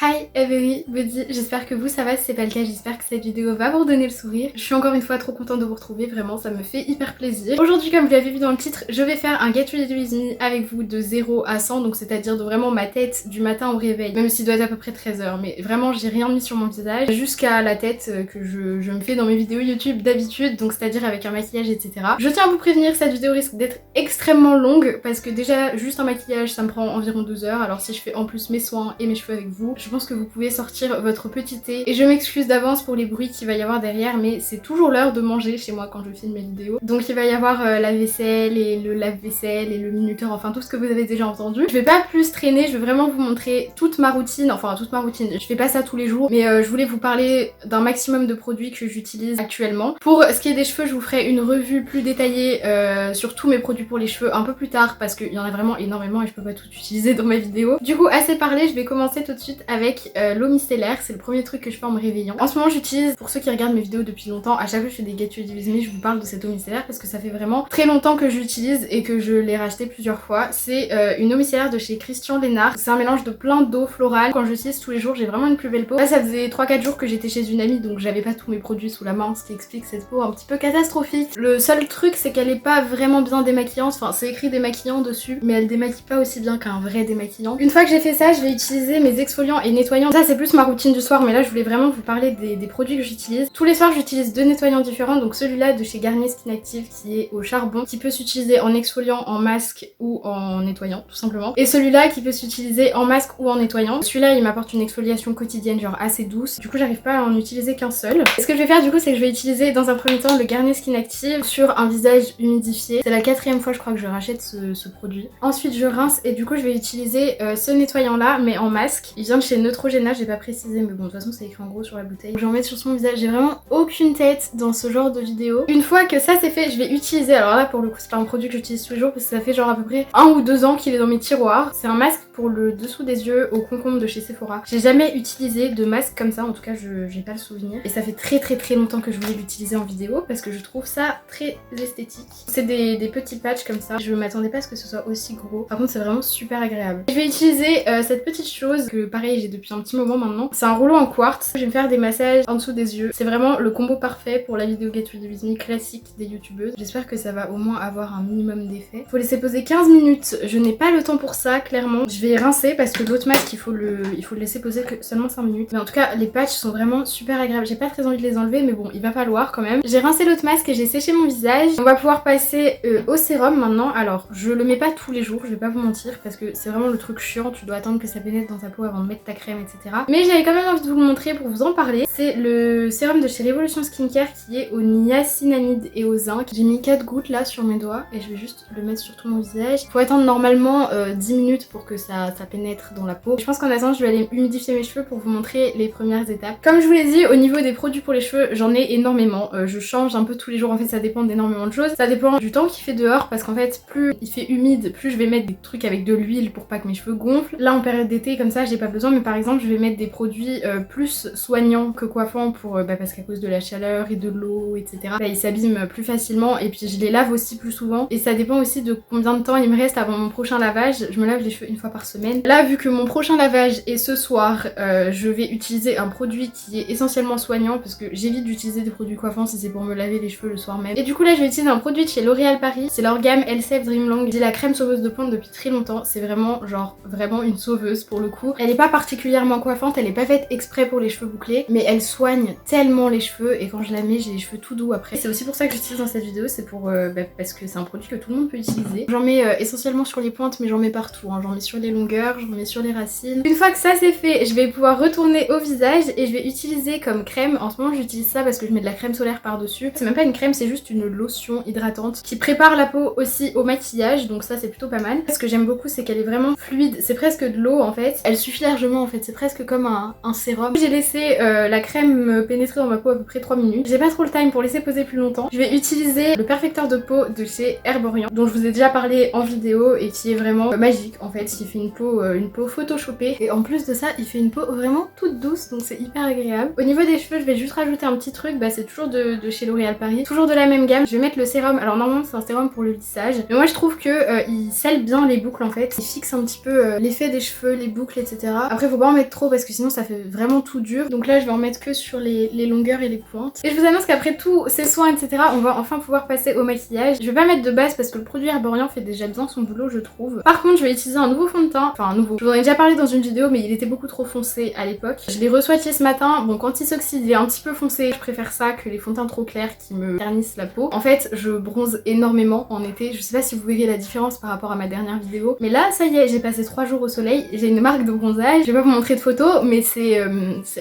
Hi everybody, j'espère que vous ça va, si c'est pas le cas, j'espère que cette vidéo va vous redonner le sourire. Je suis encore une fois trop contente de vous retrouver, vraiment ça me fait hyper plaisir. Aujourd'hui, comme vous l'avez vu dans le titre, je vais faire un Get Ready With Me avec vous de 0 à 100, donc c'est-à-dire de vraiment ma tête du matin au réveil, même s'il doit être à peu près 13 h, mais vraiment j'ai rien mis sur mon visage, jusqu'à la tête que je me fais dans mes vidéos YouTube d'habitude, donc c'est-à-dire avec un maquillage, etc. Je tiens à vous prévenir, cette vidéo risque d'être extrêmement longue, parce que déjà juste un maquillage ça me prend environ 2 heures, alors si je fais en plus mes soins et mes cheveux avec vous, je pense que vous pouvez sortir votre petit thé. Et je m'excuse d'avance pour les bruits qu'il va y avoir derrière, mais c'est toujours l'heure de manger chez moi quand je filme mes vidéos. Donc il va y avoir la vaisselle et le lave-vaisselle et le minuteur, enfin tout ce que vous avez déjà entendu. Je vais pas plus traîner, je vais vraiment vous montrer toute ma routine, enfin toute ma routine. Je fais pas ça tous les jours, mais je voulais vous parler d'un maximum de produits que j'utilise actuellement. Pour ce qui est des cheveux, je vous ferai une revue plus détaillée sur tous mes produits pour les cheveux un peu plus tard, parce qu'il y en a vraiment énormément et je peux pas tout utiliser dans ma vidéo. Du coup, assez parlé, je vais commencer tout de suite avec l'eau micellaire, c'est le premier truc que je fais en me réveillant. En ce moment j'utilise, pour ceux qui regardent mes vidéos depuis longtemps, à chaque fois que je fais des Get Ready With Me, je vous parle de cette eau micellaire parce que ça fait vraiment très longtemps que je l'utilise et que je l'ai racheté plusieurs fois. C'est une eau micellaire de chez Christian Lennart, c'est un mélange de plein d'eau florale. Quand je l'utilise tous les jours, j'ai vraiment une plus belle peau. Là ça faisait 3-4 jours que j'étais chez une amie, donc j'avais pas tous mes produits sous la main, ce qui explique cette peau un petit peu catastrophique. Le seul truc c'est qu'elle est pas vraiment bien démaquillante, enfin c'est écrit démaquillant dessus, mais elle démaquille pas aussi bien qu'un vrai démaquillant. Une fois que j'ai fait ça, je vais utiliser mes exfoliants et nettoyants. Ça c'est plus ma routine du soir, mais là je voulais vraiment vous parler des produits que j'utilise. Tous les soirs j'utilise deux nettoyants différents, donc celui-là de chez Garnier Skin Active qui est au charbon, qui peut s'utiliser en exfoliant, en masque ou en nettoyant tout simplement. Et celui-là qui peut s'utiliser en masque ou en nettoyant. Celui-là il m'apporte une exfoliation quotidienne genre assez douce, du coup j'arrive pas à en utiliser qu'un seul. Et ce que je vais faire du coup c'est que je vais utiliser dans un premier temps le Garnier Skin Active sur un visage humidifié. C'est la 4e fois je crois que je rachète ce produit. Ensuite je rince et du coup je vais utiliser ce nettoyant là mais en masque. Il vient de chez Neutrogena, j'ai pas précisé mais bon de toute façon c'est écrit en gros sur la bouteille. Je vais en mettre sur son visage, j'ai vraiment aucune tête dans ce genre de vidéo. Une fois que ça c'est fait, je vais utiliser, alors là pour le coup c'est pas un produit que j'utilise tous les jours parce que ça fait genre à peu près 1 ou 2 ans qu'il est dans mes tiroirs. C'est un masque pour le dessous des yeux au concombre de chez Sephora. J'ai jamais utilisé de masque comme ça, en tout cas j'ai pas le souvenir. Et ça fait très longtemps que je voulais l'utiliser en vidéo parce que je trouve ça très esthétique. C'est des petits patchs comme ça. Je m'attendais pas à ce que ce soit aussi gros. Par contre c'est vraiment super agréable. Je vais utiliser cette petite chose que pareil j'ai depuis un petit moment maintenant. C'est un rouleau en quartz. Je vais me faire des massages en dessous des yeux. C'est vraiment le combo parfait pour la vidéo Get Ready With Me classique des youtubeuses. J'espère que ça va au moins avoir un minimum d'effet. Faut laisser poser 15 minutes. Je n'ai pas le temps pour ça clairement. Je vais rincer parce que l'autre masque il faut le laisser poser que seulement 5 minutes. Mais en tout cas les patchs sont vraiment super agréables. J'ai pas très envie de les enlever mais bon il va falloir quand même. J'ai rincé l'autre masque et j'ai séché mon visage. On va pouvoir passer au sérum maintenant. Alors je le mets pas tous les jours, je vais pas vous mentir parce que c'est vraiment le truc chiant. Tu dois attendre que ça pénètre dans ta peau avant de mettre ta crème etc. Mais j'avais quand même envie de vous le montrer pour vous en parler. C'est le sérum de chez Révolution Skincare qui est au niacinamide et au zinc. J'ai mis 4 gouttes là sur mes doigts et je vais juste le mettre sur tout mon visage. Faut attendre normalement 10 minutes pour que ça pénètre dans la peau. Je pense qu'en attendant je vais aller humidifier mes cheveux pour vous montrer les premières étapes. Comme je vous l'ai dit, au niveau des produits pour les cheveux j'en ai énormément. Je change un peu tous les jours, en fait ça dépend d'énormément de choses. Ça dépend du temps qu'il fait dehors parce qu'en fait plus il fait humide, plus je vais mettre des trucs avec de l'huile pour pas que mes cheveux gonflent. Là en période d'été comme ça j'ai pas besoin, mais par exemple je vais mettre des produits plus soignants que coiffants pour parce qu'à cause de la chaleur et de l'eau etc. Bah, ils s'abîment plus facilement et puis je les lave aussi plus souvent et ça dépend aussi de combien de temps il me reste avant mon prochain lavage. Je me lave les cheveux une fois par semaine. Là vu que mon prochain lavage est ce soir, je vais utiliser un produit qui est essentiellement soignant parce que j'évite d'utiliser des produits coiffants si c'est pour me laver les cheveux le soir même. Et du coup là je vais utiliser un produit de chez L'Oréal Paris, c'est leur gamme Elseve Dream Long. J'ai la crème sauveuse de pointe depuis très longtemps, c'est vraiment genre vraiment une sauveuse pour le coup. Elle est pas particulièrement coiffante, elle est pas faite exprès pour les cheveux bouclés, mais elle soigne tellement les cheveux et quand je la mets j'ai les cheveux tout doux après. C'est aussi pour ça que j'utilise dans cette vidéo, c'est pour parce que c'est un produit que tout le monde peut utiliser. J'en mets essentiellement sur les pointes mais j'en mets partout, hein. J'en mets sur les longueurs, j'en mets sur les racines. Une fois que ça c'est fait, je vais pouvoir retourner au visage et je vais utiliser comme crème, en ce moment j'utilise ça parce que je mets de la crème solaire par dessus. C'est même pas une crème, c'est juste une lotion hydratante qui prépare la peau aussi au maquillage, donc ça c'est plutôt pas mal. Ce que j'aime beaucoup c'est qu'elle est vraiment fluide, c'est presque de l'eau en fait. Elle suffit largement en fait, c'est presque comme un sérum. J'ai laissé la crème pénétrer dans ma peau à peu près 3 minutes. J'ai pas trop le time pour laisser poser plus longtemps. Je vais utiliser le perfecteur de peau de chez Herborian, dont je vous ai déjà parlé en vidéo et qui est vraiment magique en fait. Il fait une peau photoshopée et en plus de ça il fait une peau vraiment toute douce, donc c'est hyper agréable. Au niveau des cheveux je vais juste rajouter un petit truc, bah c'est toujours de chez L'Oréal Paris, toujours de la même gamme. Je vais mettre le sérum, alors normalement c'est un sérum pour le lissage, mais moi je trouve que il scelle bien les boucles en fait, il fixe un petit peu l'effet des cheveux, les boucles etc. Après Après faut pas en mettre trop parce que sinon ça fait vraiment tout dur. Donc là je vais en mettre que sur les longueurs et les pointes. Et je vous annonce qu'après tous ces soins etc, on va enfin pouvoir passer au maquillage. Je vais pas mettre de base parce que le produit Herborian fait déjà bien son boulot je trouve. Par contre je vais utiliser un nouveau fond de teint, enfin un nouveau. Je vous en ai déjà parlé dans une vidéo mais il était beaucoup trop foncé à l'époque. Je l'ai re-swatché ce matin. Bon quand il s'oxyde il est un petit peu foncé. Je préfère ça que les fonds de teint trop clairs qui me ternissent la peau. En fait je bronze énormément en été. Je sais pas si vous verrez la différence par rapport à ma dernière vidéo. Mais là ça y est, j'ai passé 3 jours au soleil. J'ai une marque de bronzage. Je vais pas vous montrer de photos mais c'est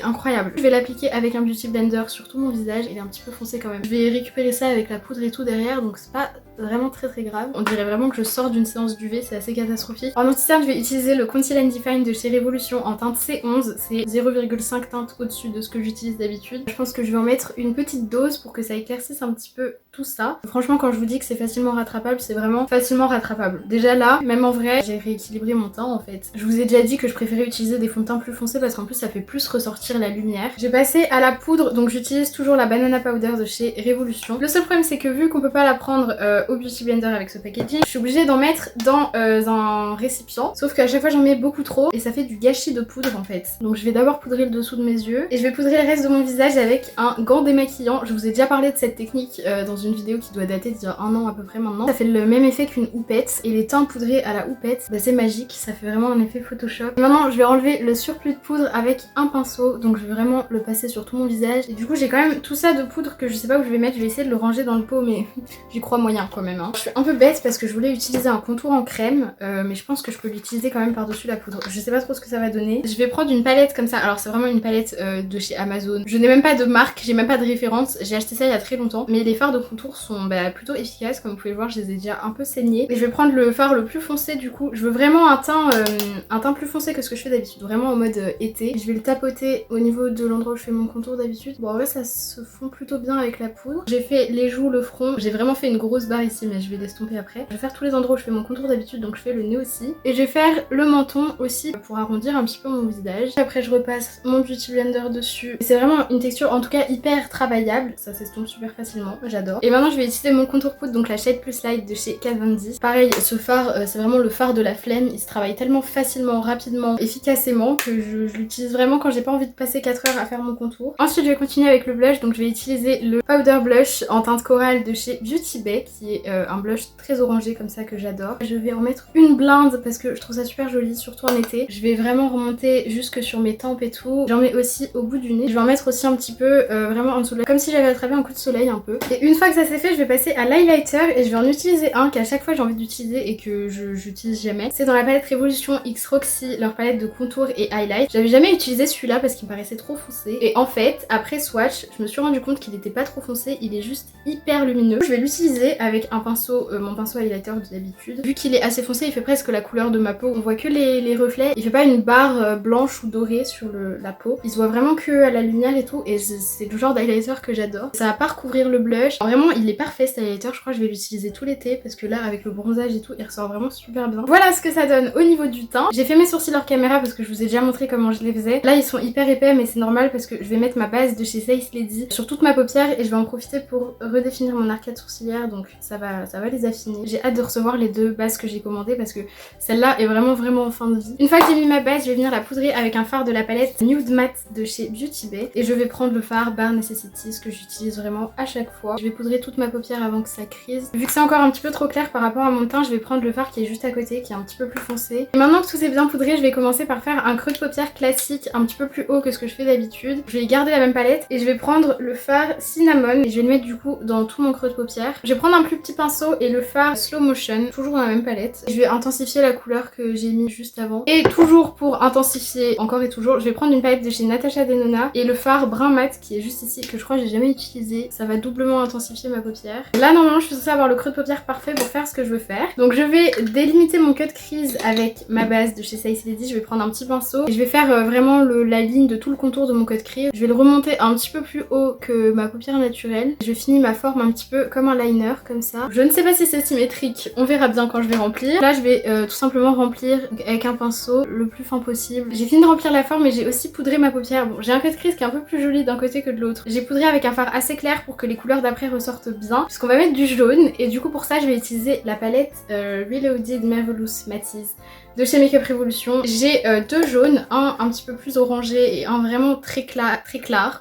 incroyable. Je vais l'appliquer avec un beauty blender sur tout mon visage. Il est un petit peu foncé quand même. Je vais récupérer ça avec la poudre et tout derrière donc c'est pas vraiment très grave. On dirait vraiment que je sors d'une séance d'UV, c'est assez catastrophique. En anti-cerne, je vais utiliser le Conceal and Define de chez Révolution en teinte C11. C'est 0,5 teinte au-dessus de ce que j'utilise d'habitude. Je pense que je vais en mettre une petite dose pour que ça éclaircisse un petit peu tout ça. Franchement, quand je vous dis que c'est facilement rattrapable, c'est vraiment facilement rattrapable. Déjà là, même en vrai, j'ai rééquilibré mon teint en fait. Je vous ai déjà dit que je préférais utiliser des fonds de teint plus foncés parce qu'en plus ça fait plus ressortir la lumière. J'ai passé à la poudre, donc j'utilise toujours la Banana Powder de chez Révolution. Le seul problème c'est que vu qu'on peut pas la prendre au Beauty Blender avec ce packaging, je suis obligée d'en mettre dans un récipient. Sauf qu'à chaque fois j'en mets beaucoup trop et ça fait du gâchis de poudre en fait. Donc je vais d'abord poudrer le dessous de mes yeux et je vais poudrer le reste de mon visage avec un gant démaquillant. Je vous ai déjà parlé de cette technique dans une vidéo qui doit dater d'il y a un an à peu près maintenant. Ça fait le même effet qu'une houppette et les teints poudrés à la houppette, bah, c'est magique, ça fait vraiment un effet Photoshop. Et maintenant je vais enlever le surplus de poudre avec un pinceau, donc je vais vraiment le passer sur tout mon visage. Et du coup j'ai quand même tout ça de poudre que je sais pas où je vais mettre, je vais essayer de le ranger dans le pot mais j'y crois moyen quand même. Je suis un peu bête parce que je voulais utiliser un contour en crème mais je pense que je peux l'utiliser quand même par dessus la poudre. Je sais pas trop ce que ça va donner. Je vais prendre une palette comme ça, alors c'est vraiment une palette de chez Amazon. Je n'ai même pas de marque, j'ai même pas de référence, j'ai acheté ça il y a très longtemps. Mais les fards de contour sont plutôt efficaces, comme vous pouvez le voir je les ai déjà un peu saignés. Et je vais prendre le fard le plus foncé du coup. Je veux vraiment un teint plus foncé que ce que je fais d'habitude, vraiment en mode été. Je vais le tapoter au niveau de l'endroit où je fais mon contour d'habitude. Bon en vrai ça se fond plutôt bien avec la poudre. J'ai fait les joues, le front, j'ai vraiment fait une grosse barre ici mais je vais l'estomper après. Je vais faire tous les endroits où je fais mon contour d'habitude, donc je fais le nez aussi. Et je vais faire le menton aussi pour arrondir un petit peu mon visage. Après je repasse mon Beauty Blender dessus. C'est vraiment une texture en tout cas hyper travaillable, ça s'estompe super facilement, j'adore. Et maintenant je vais utiliser mon contour poudre, donc la Shade Plus Light de chez Kat Von D. Pareil, ce fard c'est vraiment le fard de la flemme, il se travaille tellement facilement, rapidement, efficacement que je l'utilise vraiment quand j'ai pas envie de passer 4 heures à faire mon contour. Ensuite je vais continuer avec le blush, donc je vais utiliser le Powder Blush en teinte corale de chez Beauty Bay qui est un blush très orangé comme ça que j'adore. Je vais en mettre une blinde parce que je trouve ça super joli, surtout en été. Je vais vraiment remonter jusque sur mes tempes et tout. J'en mets aussi au bout du nez. Je vais en mettre aussi un petit peu vraiment en dessous de la... comme si j'avais attrapé un coup de soleil un peu. Et une fois que ça c'est fait, je vais passer à l'highlighter et je vais en utiliser un qu'à chaque fois j'ai envie d'utiliser et que j'utilise jamais. C'est dans la palette Révolution X Roxy, leur palette de contour et highlight. J'avais jamais utilisé celui-là parce qu'il me paraissait trop foncé. Et en fait, après swatch, je me suis rendu compte qu'il était pas trop foncé, il est juste hyper lumineux. Je vais l'utiliser avec un pinceau, mon pinceau highlighter d'habitude. Vu qu'il est assez foncé, il fait presque la couleur de ma peau. On voit que les reflets. Il fait pas une barre blanche ou dorée sur la peau. Il se voit vraiment que à la lumière et tout. Et c'est le genre d'highlighter que j'adore. Ça va pas recouvrir le blush. Vraiment, il est parfait cet highlighter. Je crois que je vais l'utiliser tout l'été parce que là, avec le bronzage et tout, il ressort vraiment super bien. Voilà ce que ça donne au niveau du teint. J'ai fait mes sourcils hors caméra parce que je vous ai déjà montré comment je les faisais. Là, ils sont hyper épais, mais c'est normal parce que je vais mettre ma base de chez Face Lady sur toute ma paupière et je vais en profiter pour redéfinir mon arcade sourcilière. Donc ça va les affiner. J'ai hâte de recevoir les deux bases que j'ai commandées parce que celle-là est vraiment en fin de vie. Une fois que j'ai mis ma base, je vais venir la poudrer avec un fard de la palette Nude Matte de chez Beauty Bay. Et je vais prendre le fard Bare Necessities que j'utilise vraiment à chaque fois. Je vais poudrer toute ma paupière avant que ça crise. Vu que c'est encore un petit peu trop clair par rapport à mon teint, je vais prendre le fard qui est juste à côté, qui est un petit peu plus foncé. Et maintenant que tout s'est bien poudré, je vais commencer par faire un creux de paupière classique, un petit peu plus haut que ce que je fais d'habitude. Je vais garder la même palette et je vais prendre le fard Cinnamon et je vais le mettre du coup dans tout mon creux de paupière. Je vais prendre un plus petit pinceau et le fard Slow Motion, toujours dans la même palette. Je vais intensifier la couleur que j'ai mis juste avant. Et toujours pour intensifier, encore et toujours, je vais prendre une palette de chez Natasha Denona et le fard Brun Mat qui est juste ici, que je crois que j'ai jamais utilisé. Ça va doublement intensifier ma paupière. Là normalement je suis censée avoir le creux de paupière parfait pour faire ce que je veux faire. Donc je vais délimiter mon cut crease avec ma base de chez Face Lady. Je vais prendre un petit pinceau et je vais faire vraiment la ligne de tout le contour de mon cut crease. Je vais le remonter un petit peu plus haut que ma paupière naturelle. Je finis ma forme un petit peu comme un liner comme ça. Je ne sais pas si c'est symétrique, on verra bien quand je vais remplir. Là je vais tout simplement remplir avec un pinceau le plus fin possible. J'ai fini de remplir la forme et j'ai aussi poudré ma paupière. Bon, j'ai un cut crease qui est un peu plus joli d'un côté que de l'autre. J'ai poudré avec un fard assez clair pour que les couleurs d'après ressortent bien, puisqu'on va mettre du jaune. Et du coup pour ça je vais utiliser la palette Reloaded Marvelous Matisse de chez Makeup Revolution. J'ai deux jaunes, un petit peu plus orangé et un vraiment très clair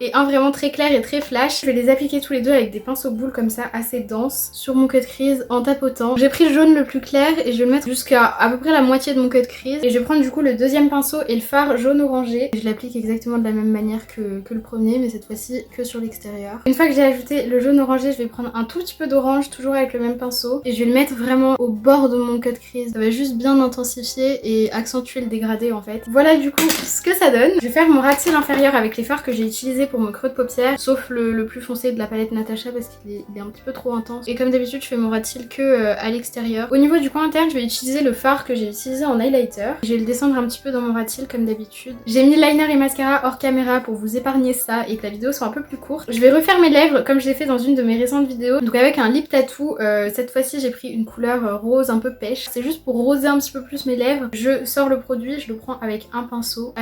et un vraiment très clair et très flash. Je vais les appliquer tous les deux avec des pinceaux boules comme ça assez denses sur mon cut crease en tapotant. J'ai pris le jaune le plus clair et je vais le mettre jusqu'à à peu près la moitié de mon cut crease et je vais prendre du coup le deuxième pinceau et le fard jaune orangé. Je l'applique exactement de la même manière que le premier, mais cette fois-ci que sur l'extérieur. Une fois que j'ai ajouté le jaune orangé, je vais prendre un tout petit peu d'orange, toujours avec le même pinceau, et je vais le mettre vraiment au bord de mon cut crease. Ça va juste bien intensifier et accentuer le dégradé en fait. Voilà du coup ce que ça donne. Je vais faire mon ras de cils inférieur avec les fards que j'ai utilisés pour mon creux de paupière, sauf le plus foncé de la palette Natasha parce qu'il est un petit peu trop intense. Et comme d'habitude, je fais mon ras de cils que à l'extérieur. Au niveau du coin interne, je vais utiliser le fard que j'ai utilisé en highlighter. Je vais le descendre un petit peu dans mon ras de cils comme d'habitude. J'ai mis liner et mascara hors caméra pour vous épargner ça et que la vidéo soit un peu plus courte. Je vais refaire mes lèvres comme je l'ai fait dans une de mes récentes vidéos. Donc avec un lip tattoo, cette fois-ci j'ai pris une couleur rose un peu pêche. C'est juste pour roser un petit peu plus mes lèvres. Je sors le produit, je le prends avec un pinceau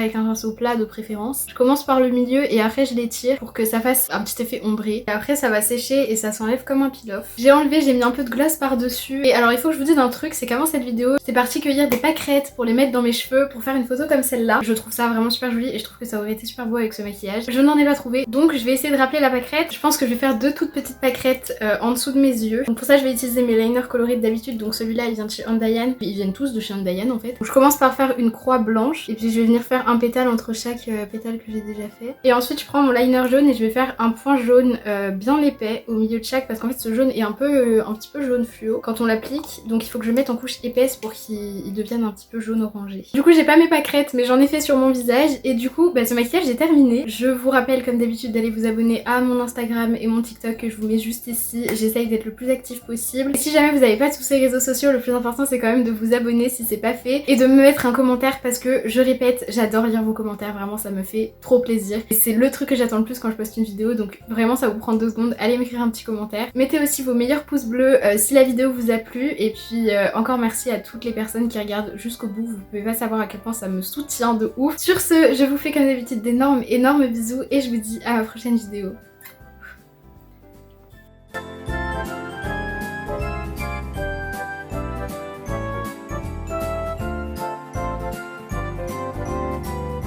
plat de préférence. Je commence par le milieu et après je l'étire pour que ça fasse un petit effet ombré. Et après ça va sécher et ça s'enlève comme un peel-off. J'ai mis un peu de gloss par-dessus. Et alors il faut que je vous dise un truc, c'est qu'avant cette vidéo, j'étais partie cueillir des pâquerettes pour les mettre dans mes cheveux pour faire une photo comme celle-là. Je trouve ça vraiment super joli et je trouve que ça aurait été super beau avec ce maquillage. Je n'en ai pas trouvé, donc je vais essayer de rappeler la pâquerette. Je pense que je vais faire deux toutes petites pâquerettes en dessous de mes yeux. Donc pour ça je vais utiliser mes liners colorés d'habitude. Donc celui-là il vient de chez Undiane. Ils viennent tous de chez Undiane en fait. Donc je commence par faire une croix blanche et puis je vais venir faire un pétale entre chaque pétale que j'ai déjà fait. Et ensuite je prends mon liner jaune et je vais faire un point jaune bien épais au milieu de chaque parce qu'en fait ce jaune est un petit peu jaune fluo quand on l'applique. Donc il faut que je le mette en couche épaisse pour qu'il devienne un petit peu jaune orangé. Du coup j'ai pas mes pâquerettes mais j'en ai fait sur mon visage et du coup ce maquillage est terminé. Je vous rappelle comme d'habitude d'aller vous abonner à mon Instagram et mon TikTok que je vous mets juste ici. J'essaye d'être le plus actif possible. Et si jamais vous n'avez pas tous ces réseaux sociaux, le plus important c'est quand même de vous abonner si c'est pas fait et de me mettre un commentaire parce que je répète, j'adore lire vos commentaires, vraiment ça me fait trop plaisir. Et c'est le truc que j'attends le plus quand je poste une vidéo, donc vraiment ça vous prend 2 secondes, allez m'écrire un petit commentaire. Mettez aussi vos meilleurs pouces bleus si la vidéo vous a plu et puis encore merci à toutes les personnes qui regardent jusqu'au bout, vous pouvez pas savoir à quel point ça me soutient de ouf. Sur ce, je vous fais comme d'habitude d'énormes bisous et je vous dis à la prochaine vidéo.